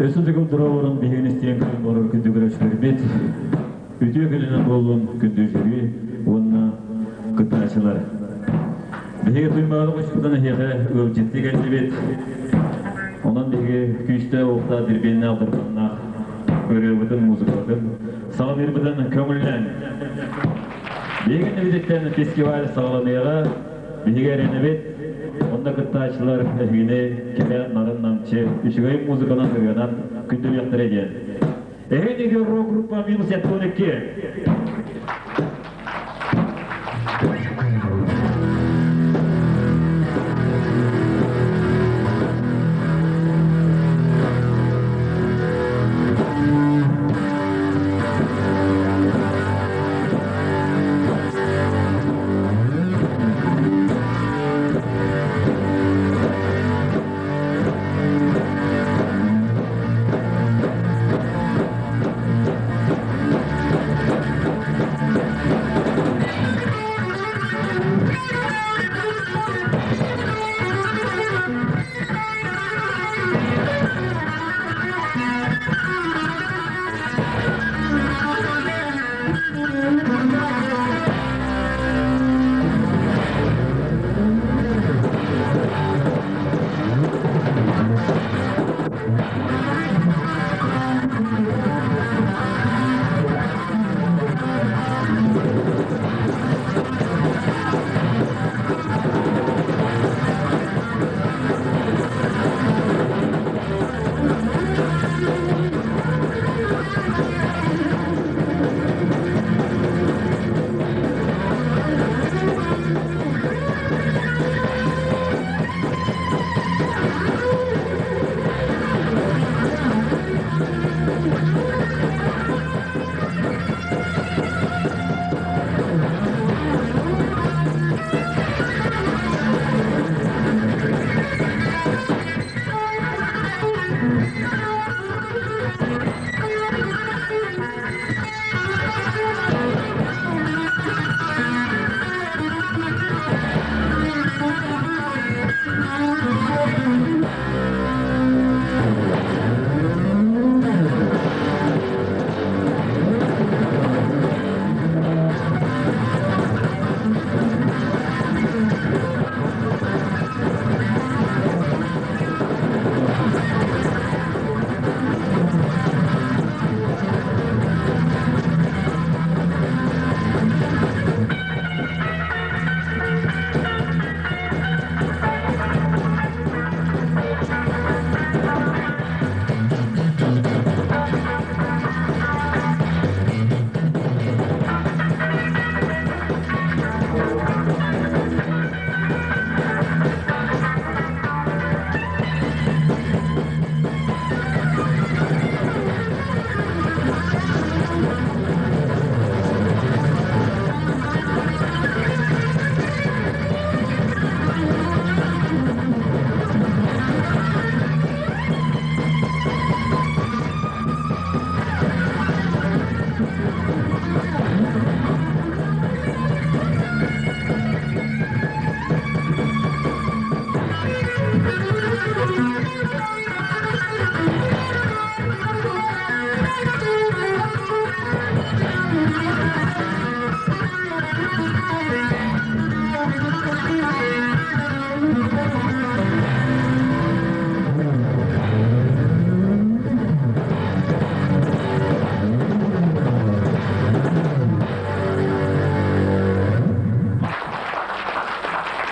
Өсүндүгүм дұрауырын бейген істеген күн орыр күнді көрөшілер бет. Үтіе күнінен болуын күнді жүрі, онына күтташылар. Бейге тұймағылық үшкідан әйеғі өлчетті кәнді бет. Онан бейге күйісті оқта дірбеніне алдырғанына көрер бұдың музыкалдың. Саға бір бұдың көңілінен. Бейген нәбедеттен фестиваль сағаланияға бейге әрені бет. Онда күтташылар әйгіне кәлі нарын намчы үшігай музыканан көргенан күнді яқтыр еден. Әйгенеге рок группа минус 12.